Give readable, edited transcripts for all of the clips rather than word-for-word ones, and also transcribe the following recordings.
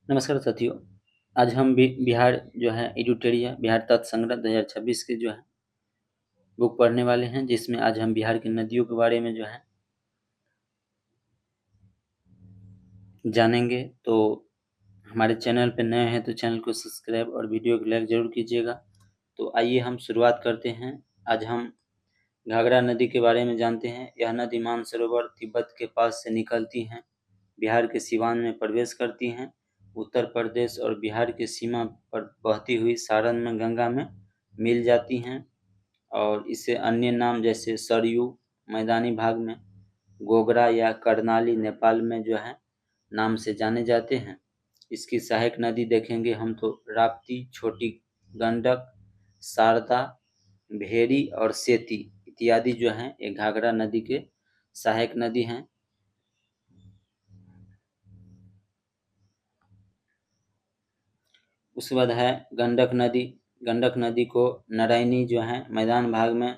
नमस्कार साथियों। आज हम भी बिहार जो है एडुटेरिया बिहार तत्व संग्रह 2026 के जो है बुक पढ़ने वाले हैं, जिसमें आज हम बिहार की नदियों के बारे में जो है जानेंगे। तो हमारे चैनल पर नए हैं तो चैनल को सब्सक्राइब और वीडियो को लाइक जरूर कीजिएगा। तो आइए हम शुरुआत करते हैं। आज हम घाघरा नदी के बारे में जानते हैं। यह नदी मानसरोवर तिब्बत के पास से निकलती हैं, बिहार के सिवान में प्रवेश करती हैं, उत्तर प्रदेश और बिहार की सीमा पर बहती हुई सारण में गंगा में मिल जाती हैं और इसे अन्य नाम जैसे सरयू मैदानी भाग में, गोगरा या करनाली नेपाल में जो है नाम से जाने जाते हैं। इसकी सहायक नदी देखेंगे हम तो राप्ती, छोटी गंडक, शारदा, भेरी और सेती इत्यादि जो हैं ये घाघरा नदी के सहायक नदी हैं। उसके बाद है गंडक नदी। गंडक नदी को नारायणी जो है मैदान भाग में,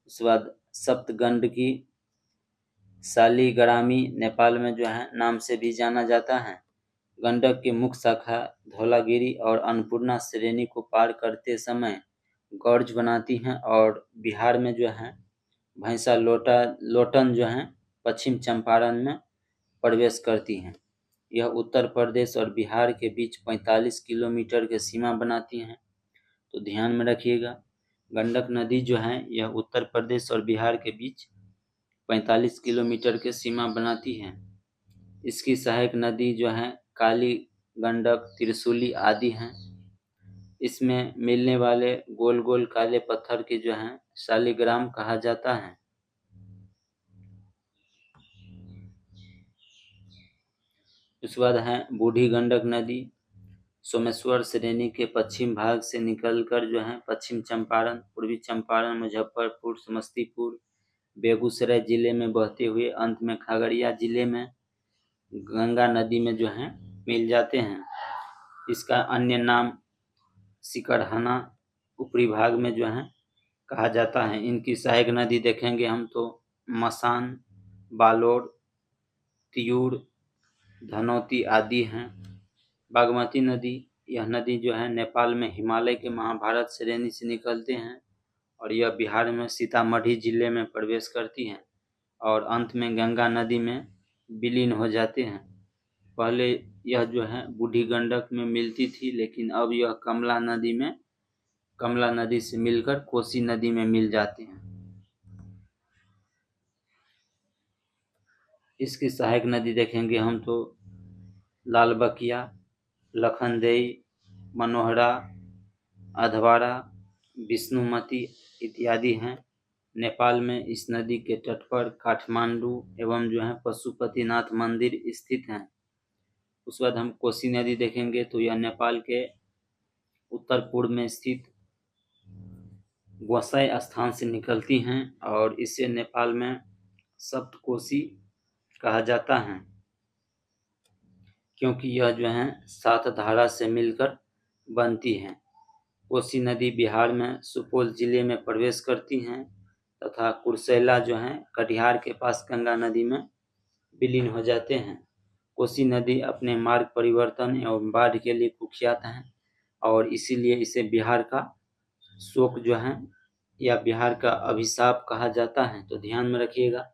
उसके बाद सप्तगंडकी, शालिग्रामी नेपाल में जो है नाम से भी जाना जाता है। गंडक की मुख्य शाखा धौलागिरी और अन्नपूर्णा श्रेणी को पार करते समय गौर्ज बनाती हैं और बिहार में जो है भैंसा लोटन जो है पश्चिम चंपारण में प्रवेश करती हैं। यह उत्तर प्रदेश और बिहार के बीच 45 किलोमीटर की सीमा बनाती हैं। तो ध्यान में रखिएगा, गंडक नदी जो है यह उत्तर प्रदेश और बिहार के बीच 45 किलोमीटर की सीमा बनाती है। इसकी सहायक नदी जो है काली, गंडक, त्रिशूली आदि हैं। इसमें मिलने वाले गोल गोल काले पत्थर की जो है शालिग्राम कहा जाता है। उसके बाद है बूढ़ी गंडक नदी। सोमेश्वर श्रेणी के पश्चिम भाग से निकलकर जो है पश्चिम चंपारण, पूर्वी चंपारण, मुजफ्फरपुर, समस्तीपुर, बेगूसराय जिले में बहते हुए अंत में खगड़िया जिले में गंगा नदी में जो है मिल जाते हैं। इसका अन्य नाम सिकरहना ऊपरी भाग में जो है कहा जाता है। इनकी सहायक नदी देखेंगे हम तो मसान, बालोर, तियूर, धनौती आदि हैं। बागमती नदी, यह नदी जो है नेपाल में हिमालय के महाभारत श्रेणी से निकलते हैं और यह बिहार में सीतामढ़ी जिले में प्रवेश करती हैं और अंत में गंगा नदी में विलीन हो जाते हैं। पहले यह जो है बूढ़ी गंडक में मिलती थी, लेकिन अब यह कमला नदी से मिलकर कोसी नदी में मिल जाते हैं। इसकी सहायक नदी देखेंगे हम तो लालबकिया, लखनदेई, मनोहरा, अधवारा, विष्णुमती इत्यादि हैं। नेपाल में इस नदी के तट पर काठमांडू एवं जो है पशुपतिनाथ मंदिर स्थित हैं। उसके बाद हम कोसी नदी देखेंगे तो यह नेपाल के उत्तर पूर्व में स्थित गोसाई स्थान से निकलती हैं और इसे नेपाल में सप्तकोशी कहा जाता है, क्योंकि यह जो है 7 धारा से मिलकर बनती है। कोसी नदी बिहार में सुपौल जिले में प्रवेश करती हैं तथा कुर्सेला जो है कटिहार के पास गंगा नदी में विलीन हो जाते हैं। कोसी नदी अपने मार्ग परिवर्तन एवं बाढ़ के लिए कुख्यात है और इसीलिए इसे बिहार का शोक जो है या बिहार का अभिशाप कहा जाता है। तो ध्यान में रखिएगा,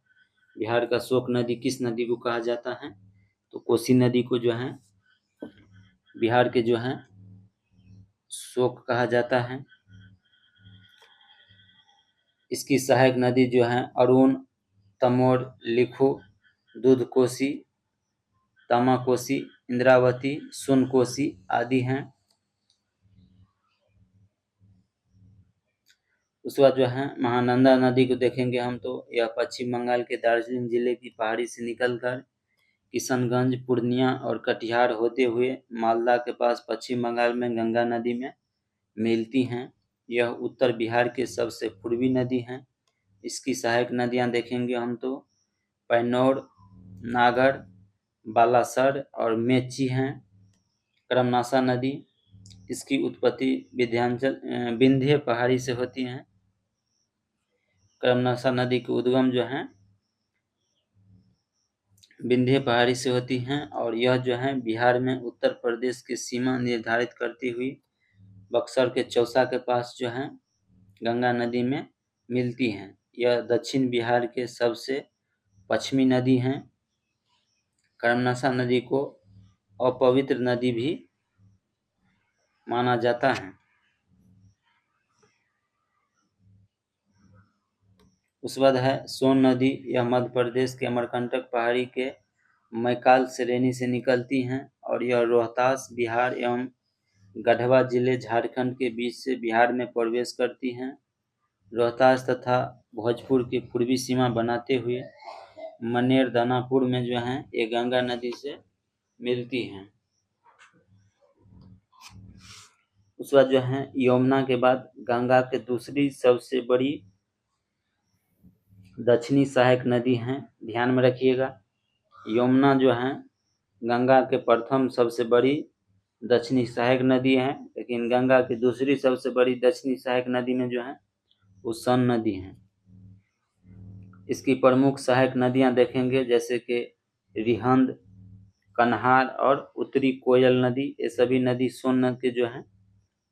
बिहार का शोक नदी किस नदी को कहा जाता है? तो कोसी नदी को जो है बिहार के जो है शोक कहा जाता है। इसकी सहायक नदी जो है अरुण, तमोर, लिखो, दूधकोशी, तामाकोशी, इंद्रावती, सोनकोशी आदि हैं। उसके बाद जो है महानंदा नदी को देखेंगे हम तो यह पश्चिम बंगाल के दार्जिलिंग जिले की पहाड़ी से निकलकर किशनगंज, पूर्णिया और कटिहार होते हुए मालदा के पास पश्चिम बंगाल में गंगा नदी में मिलती हैं। यह उत्तर बिहार की सबसे पूर्वी नदी है। इसकी सहायक नदियां देखेंगे हम तो पैनौर, नागर, बालासर और मेची हैं। करमनासा नदी, इसकी उत्पत्ति विंध्य पहाड़ी से होती है। करमनासा नदी के उद्गम जो है विंध्य पहाड़ी से होती हैं और यह जो है बिहार में उत्तर प्रदेश की सीमा निर्धारित करती हुई बक्सर के चौसा के पास जो है गंगा नदी में मिलती हैं। यह दक्षिण बिहार के सबसे पश्चिमी नदी हैं। कर्मनाशा नदी को अपवित्र नदी भी माना जाता है। उसके बाद है सोन नदी। यह मध्य प्रदेश के अमरकंटक पहाड़ी के मैकाल श्रेणी से निकलती हैं और यह रोहतास बिहार एवं गढ़वा जिले झारखंड के बीच से बिहार में प्रवेश करती हैं। रोहतास तथा भोजपुर की पूर्वी सीमा बनाते हुए मनेर दानापुर में जो है ये गंगा नदी से मिलती हैं। उसके बाद जो है यमुना के बाद गंगा के दूसरी सबसे बड़ी दक्षिणी सहायक नदी है। ध्यान में रखिएगा, यमुना जो है गंगा के प्रथम सबसे बड़ी दक्षिणी सहायक नदी है, लेकिन गंगा की दूसरी सबसे बड़ी दक्षिणी सहायक नदी में जो है वो सोन नदी है। इसकी प्रमुख सहायक नदियां देखेंगे जैसे कि रिहंद, कन्हार और उत्तरी कोयल नदी। ये सभी नदी सोन नदी के जो है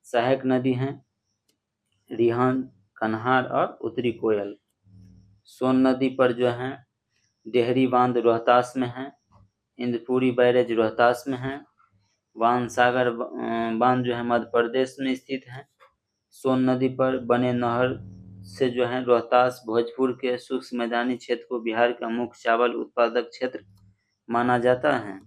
सहायक नदी हैं। रिहंद, कन्हार और उत्तरी कोयल। सोन नदी पर जो है डेहरी बांध रोहतास में है, इंद्रपुरी बैरेज रोहतास में है, वानसागर बांध जो है मध्य प्रदेश में स्थित है। सोन नदी पर बने नहर से जो है रोहतास भोजपुर के शुष्क मैदानी क्षेत्र को बिहार का मुख्य चावल उत्पादक क्षेत्र माना जाता है।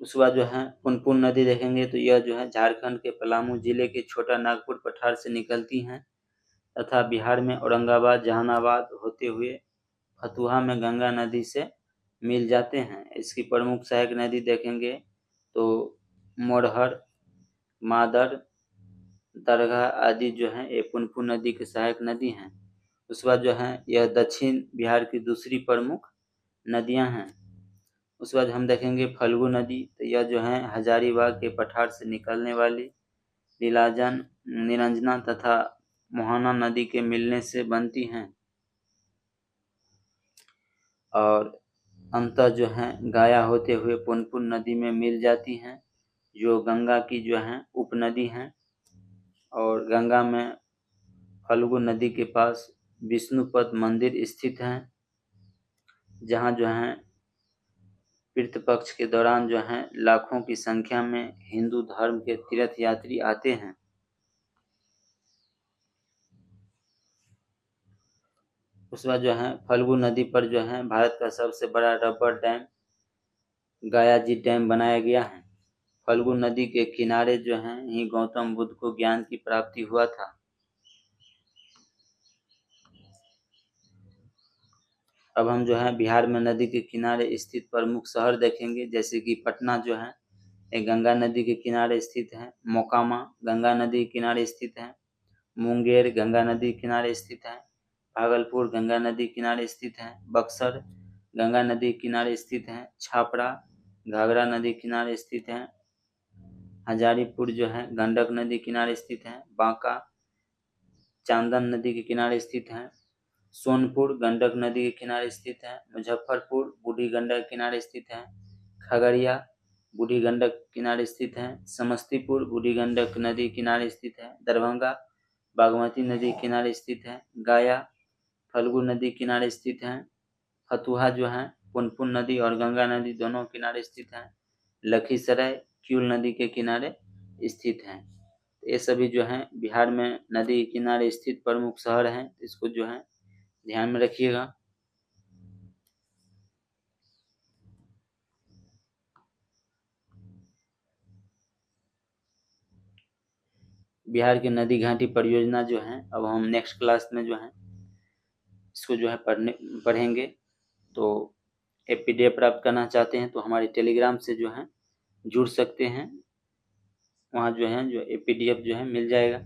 उसके बाद जो है पुनपुन नदी देखेंगे तो यह जो है झारखंड के पलामू जिले के छोटा नागपुर पठार से निकलती हैं तथा बिहार में औरंगाबाद, जहानाबाद होते हुए फतुहा में गंगा नदी से मिल जाते हैं। इसकी प्रमुख सहायक नदी देखेंगे तो मोरहर, मादर, दरगाह आदि जो है ये पुनपुन नदी की सहायक नदी हैं। उसके बाद जो है यह दक्षिण बिहार की दूसरी प्रमुख नदियां हैं। उसके बाद हम देखेंगे फल्गु नदी। तो यह जो है हजारीबाग के पठार से निकलने वाली लीलाजन, निरंजना तथा मोहना नदी के मिलने से बनती हैं और अंततः जो है गाया होते हुए पुनपुन नदी में मिल जाती हैं, जो गंगा की जो है उपनदी हैं। और गंगा में फल्गु नदी के पास विष्णुपद मंदिर स्थित है, जहाँ जो है पितृ पक्ष के दौरान जो है लाखों की संख्या में हिंदू धर्म के तीर्थ यात्री आते हैं। उसके बाद जो है फल्गु नदी पर जो है भारत का सबसे बड़ा रबर डैम गायाजी डैम बनाया गया है। फल्गु नदी के किनारे जो है ही गौतम बुद्ध को ज्ञान की प्राप्ति हुआ था। अब हम जो है बिहार में नदी के किनारे स्थित प्रमुख शहर देखेंगे, जैसे कि पटना जो है एक गंगा नदी के किनारे स्थित है, मोकामा गंगा नदी के किनारे स्थित है, मुंगेर गंगा नदी के किनारे स्थित है, भागलपुर गंगा नदी किनारे स्थित है, बक्सर गंगा नदी किनारे स्थित है, छापरा घाघरा नदी किनारे स्थित है, हजारीपुर जो है गंडक नदी किनारे स्थित है, बांका चांदन नदी के किनारे स्थित है, सोनपुर गंडक नदी के किनारे स्थित है, मुजफ्फरपुर बूढ़ी गंडक किनारे स्थित है, खगड़िया बूढ़ी गंडक किनारे स्थित है, समस्तीपुर बूढ़ी गंडक नदी किनारे स्थित है, दरभंगा बागमती नदी किनारे स्थित है, गया फल्गु नदी किनारे स्थित है, फतुहा जो है पुनपुन नदी और गंगा नदी दोनों किनारे स्थित है, लखीसराय क्यूल नदी के किनारे स्थित है। ये सभी जो है बिहार में नदी के किनारे स्थित प्रमुख शहर हैं, इसको जो है ध्यान में रखिएगा। बिहार की नदी घाटी परियोजना जो है अब हम नेक्स्ट क्लास में जो है इसको जो है पढ़ेंगे। तो पीडीएफ प्राप्त करना चाहते हैं तो हमारे टेलीग्राम से जो है जुड़ सकते हैं, वहाँ जो है जो पीडीएफ जो है मिल जाएगा।